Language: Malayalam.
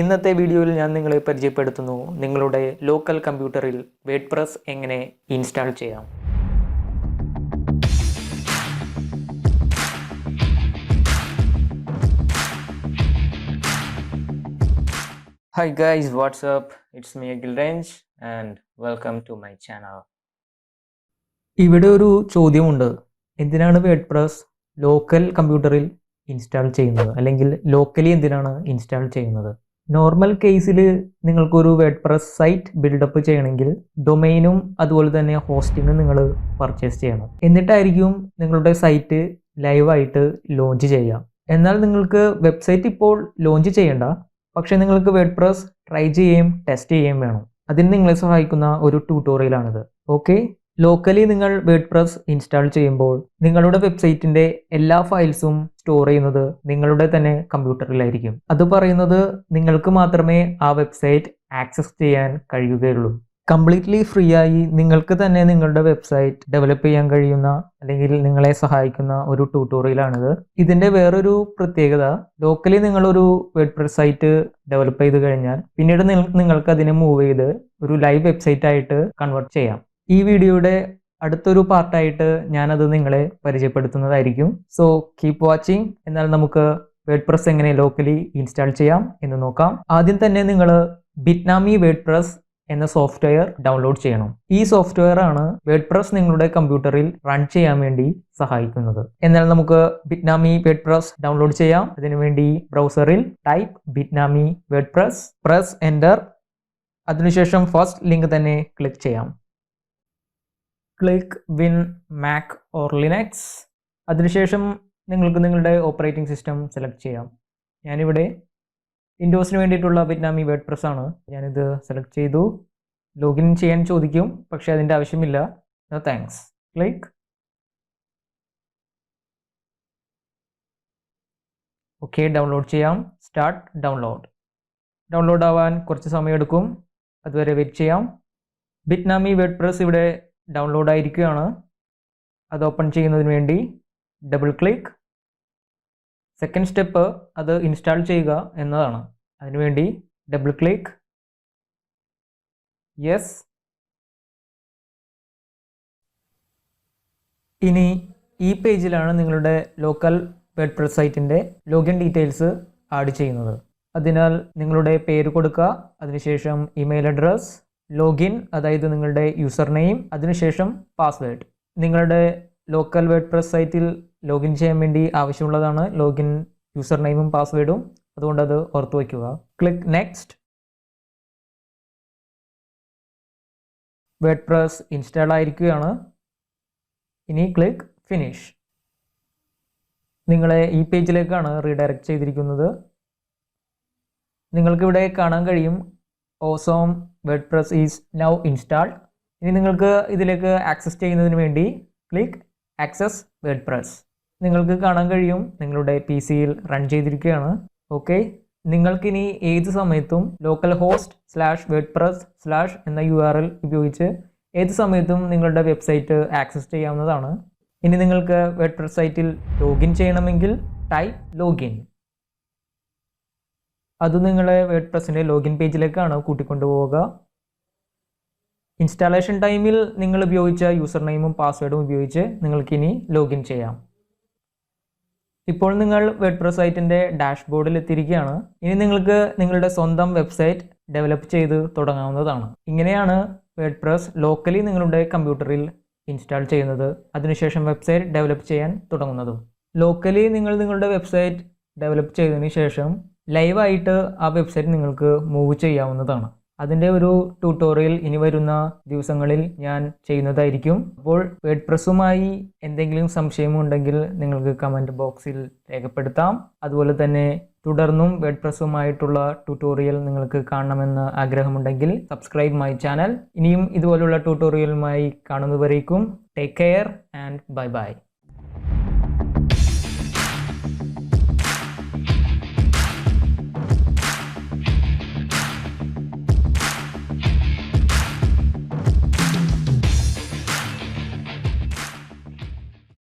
ഇന്നത്തെ വീഡിയോയിൽ ഞാൻ നിങ്ങളെ പരിചയപ്പെടുത്തുന്നു നിങ്ങളുടെ ലോക്കൽ കമ്പ്യൂട്ടറിൽ വേർഡ്പ്രസ് എങ്ങനെ ഇൻസ്റ്റാൾ ചെയ്യാം. Hi guys, what's up? It's me akhilrenj and welcome to my channel. ഇവിടെ ഒരു ചോദ്യമുണ്ട്. എന്തിനാണ് വേർഡ്പ്രസ് ലോക്കൽ കമ്പ്യൂട്ടറിൽ ഇൻസ്റ്റാൾ ചെയ്യുന്നത്, അല്ലെങ്കിൽ ലോക്കലി എന്തിനാണ് ഇൻസ്റ്റാൾ ചെയ്യുന്നത്? നോർമൽ കേസിൽ നിങ്ങൾക്കൊരു വേർഡ്പ്രസ് സൈറ്റ് ബിൽഡപ്പ് ചെയ്യണമെങ്കിൽ ഡൊമൈനും അതുപോലെ തന്നെ ഹോസ്റ്റിങ്ങും നിങ്ങൾ പർച്ചേസ് ചെയ്യണം. എന്നിട്ടായിരിക്കും നിങ്ങളുടെ സൈറ്റ് ലൈവായിട്ട് ലോഞ്ച് ചെയ്യാം. എന്നാൽ നിങ്ങൾക്ക് വെബ്സൈറ്റ് ഇപ്പോൾ ലോഞ്ച് ചെയ്യേണ്ട, പക്ഷേ നിങ്ങൾക്ക് വേർഡ്പ്രസ് ട്രൈ ചെയ്യുകയും ടെസ്റ്റ് ചെയ്യുകയും വേണം. അതിന് നിങ്ങളെ സഹായിക്കുന്ന ഒരു ട്യൂട്ടോറിയലാണിത്. ഓക്കെ, ലോക്കലി നിങ്ങൾ വേർഡ്പ്രസ് ഇൻസ്റ്റാൾ ചെയ്യുമ്പോൾ നിങ്ങളുടെ വെബ്സൈറ്റിന്റെ എല്ലാ ഫയൽസും സ്റ്റോർ ചെയ്യുന്നത് നിങ്ങളുടെ തന്നെ കമ്പ്യൂട്ടറിലായിരിക്കും. അത് പറയുന്നത് നിങ്ങൾക്ക് മാത്രമേ ആ വെബ്സൈറ്റ് ആക്സസ് ചെയ്യാൻ കഴിയുകയുള്ളൂ. കംപ്ലീറ്റ്ലി ഫ്രീ ആയി നിങ്ങൾക്ക് തന്നെ നിങ്ങളുടെ വെബ്സൈറ്റ് ഡെവലപ്പ് ചെയ്യാൻ കഴിയുന്ന അല്ലെങ്കിൽ നിങ്ങളെ സഹായിക്കുന്ന ഒരു ട്യൂട്ടോറിയലാണിത്. ഇതിന്റെ വേറൊരു പ്രത്യേകത, ലോക്കലി നിങ്ങളൊരു വേർഡ്പ്രസ് സൈറ്റ് ഡെവലപ്പ് ചെയ്ത് കഴിഞ്ഞാൽ പിന്നീട് നിങ്ങൾക്ക് അതിനെ മൂവ് ചെയ്ത് ഒരു ലൈവ് വെബ്സൈറ്റ് ആയിട്ട് കൺവേർട്ട് ചെയ്യാം. ഈ വീഡിയോയുടെ അടുത്തൊരു പാർട്ടായിട്ട് ഞാനത് നിങ്ങളെ പരിചയപ്പെടുത്തുന്നതായിരിക്കും. So keep watching. എന്നാൽ നമുക്ക് വേർഡ്പ്രസ് എങ്ങനെ ലോക്കലി ഇൻസ്റ്റാൾ ചെയ്യാം എന്ന് നോക്കാം. ആദ്യം തന്നെ നിങ്ങൾ ബിറ്റ്നാമി വേർഡ്പ്രസ് എന്ന സോഫ്റ്റ്വെയർ ഡൗൺലോഡ് ചെയ്യണം. ഈ സോഫ്റ്റ്വെയർ ആണ് വേർഡ്പ്രസ് നിങ്ങളുടെ കമ്പ്യൂട്ടറിൽ റൺ ചെയ്യാൻ വേണ്ടി സഹായിക്കുന്നത്. എന്നാൽ നമുക്ക് ബിറ്റ്നാമി വേർഡ്പ്രസ് ഡൗൺലോഡ് ചെയ്യാം. അതിനുവേണ്ടി ബ്രൗസറിൽ ടൈപ്പ് ബിറ്റ്നാമി വേർഡ്പ്രസ്, പ്രസ് എൻ്റർ. അതിനുശേഷം ഫസ്റ്റ് ലിങ്ക് തന്നെ ക്ലിക്ക് ചെയ്യാം. Click win Mac or Linux. അതിനുശേഷം നിങ്ങൾക്ക് നിങ്ങളുടെ ഓപ്പറേറ്റിംഗ് സിസ്റ്റം സെലക്ട് ചെയ്യാം. ഞാനിവിടെ വിൻഡോസിന് വേണ്ടിയിട്ടുള്ള ബിറ്റ്നാമി വേർഡ്പ്രസ് ആണ്. ഞാനിത് സെലക്ട് ചെയ്തു. ലോഗിൻ ചെയ്യാൻ ചോദിക്കും, പക്ഷേ അതിൻ്റെ ആവശ്യമില്ല. No thanks. Click. Okay, download ചെയ്യാം. Start download. ഡൗൺലോഡ് ആവാൻ കുറച്ച് സമയമെടുക്കും, അതുവരെ വെയിറ്റ് ചെയ്യാം. ബിറ്റ്നാമി വേർഡ്പ്രസ് ഇവിടെ ഡൗൺലോഡ് ആയിരിക്കുകയാണ്. അത് ഓപ്പൺ ചെയ്യുന്നതിന് വേണ്ടി ഡബിൾ ക്ലിക്ക്. സെക്കൻഡ് സ്റ്റെപ്പ് അത് ഇൻസ്റ്റാൾ ചെയ്യുക എന്നതാണ്. അതിനുവേണ്ടി ഡബിൾ ക്ലിക്ക്. യെസ്. ഇനി ഈ പേജിലാണ് നിങ്ങളുടെ ലോക്കൽ വേർഡ്പ്രസ് സൈറ്റിൻ്റെ ലോഗിൻ ഡീറ്റെയിൽസ് ആഡ് ചെയ്യുന്നത്. അതിനാൽ നിങ്ങളുടെ പേര് കൊടുക്കുക, അതിനുശേഷം ഇമെയിൽ അഡ്രസ്, ലോഗിൻ അതായത് നിങ്ങളുടെ യൂസർ നെയിം, അതിനുശേഷം പാസ്വേഡ്. നിങ്ങളുടെ ലോക്കൽ വേർഡ്പ്രസ് സൈറ്റിൽ ലോഗിൻ ചെയ്യാൻ വേണ്ടി ആവശ്യമുള്ളതാണ് ലോഗിൻ യൂസർ നെയിമും പാസ്വേഡും, അതുകൊണ്ട് അത് ഓർത്തു വയ്ക്കുക. Click next. വേർഡ്പ്രസ് ഇൻസ്റ്റാൾ ആയിരിക്കുകയാണ്. ഇനി ക്ലിക്ക് ഫിനിഷ്. നിങ്ങളെ ഈ പേജിലേക്കാണ് റീഡയറക്റ്റ് ചെയ്തിരിക്കുന്നത്. നിങ്ങൾക്കിവിടെ കാണാൻ കഴിയും awesome WordPress is now installed. ഇനി നിങ്ങൾക്ക് ഇതിലേക്ക് ആക്സസ് ചെയ്യുന്നതിന് വേണ്ടി ക്ലിക്ക് ആക്സസ് വേർഡ്പ്രസ്. നിങ്ങൾക്ക് കാണാൻ കഴിയും നിങ്ങളുടെ PC-യിൽ റൺ ചെയ്തിരിക്കുകയാണ്. ഓക്കെ, നിങ്ങൾക്കിനി ഏത് സമയത്തും localhost/wordpress/ എന്ന URL ഉപയോഗിച്ച് ഏത് സമയത്തും നിങ്ങളുടെ വെബ്സൈറ്റ് ആക്സസ് ചെയ്യാവുന്നതാണ്. ഇനി നിങ്ങൾക്ക് വേർഡ്പ്രസ് സൈറ്റിൽ ലോഗിൻ ചെയ്യണമെങ്കിൽ ടൈപ്പ് ലോഗിൻ. അത് നിങ്ങളെ വേർഡ്പ്രസിൻ്റെ ലോഗിൻ പേജിലേക്കാണ് കൂട്ടിക്കൊണ്ടുപോവുക. ഇൻസ്റ്റാളേഷൻ ടൈമിൽ നിങ്ങൾ ഉപയോഗിച്ച യൂസർ നെയിമും പാസ്വേഡും ഉപയോഗിച്ച് നിങ്ങൾക്കിനി ലോഗിൻ ചെയ്യാം. ഇപ്പോൾ നിങ്ങൾ വേർഡ്പ്രസ് സൈറ്റിൻ്റെ ഡാഷ്ബോർഡിൽ എത്തിയിരിക്കുകയാണ്. ഇനി നിങ്ങൾക്ക് നിങ്ങളുടെ സ്വന്തം വെബ്സൈറ്റ് ഡെവലപ്പ് ചെയ്ത് തുടങ്ങാവുന്നതാണ്. ഇങ്ങനെയാണ് വേർഡ്പ്രസ് ലോക്കലി നിങ്ങളുടെ കമ്പ്യൂട്ടറിൽ ഇൻസ്റ്റാൾ ചെയ്യുന്നത്, അതിനുശേഷം വെബ്സൈറ്റ് ഡെവലപ്പ് ചെയ്യാൻ തുടങ്ങുന്നതും. ലോക്കലി നിങ്ങൾ നിങ്ങളുടെ വെബ്സൈറ്റ് ഡെവലപ്പ് ചെയ്തതിന് ശേഷം ലൈവായിട്ട് ആ വെബ്സൈറ്റ് നിങ്ങൾക്ക് മൂവ് ചെയ്യാവുന്നതാണ്. അതിൻ്റെ ഒരു ട്യൂട്ടോറിയൽ ഇനി വരുന്ന ദിവസങ്ങളിൽ ഞാൻ ചെയ്യുന്നതായിരിക്കും. അപ്പോൾ വേർഡ്പ്രസ്സുമായി എന്തെങ്കിലും സംശയമുണ്ടെങ്കിൽ നിങ്ങൾക്ക് കമൻറ്റ് ബോക്സിൽ രേഖപ്പെടുത്താം. അതുപോലെ തന്നെ തുടർന്നും വേർഡ്പ്രസ്സുമായിട്ടുള്ള ട്യൂട്ടോറിയൽ നിങ്ങൾക്ക് കാണണമെന്ന് ആഗ്രഹമുണ്ടെങ്കിൽ സബ്സ്ക്രൈബ് മൈ ചാനൽ. ഇനിയും ഇതുപോലുള്ള ട്യൂട്ടോറിയലുമായി കാണുന്നവരേക്കും take care and bye by.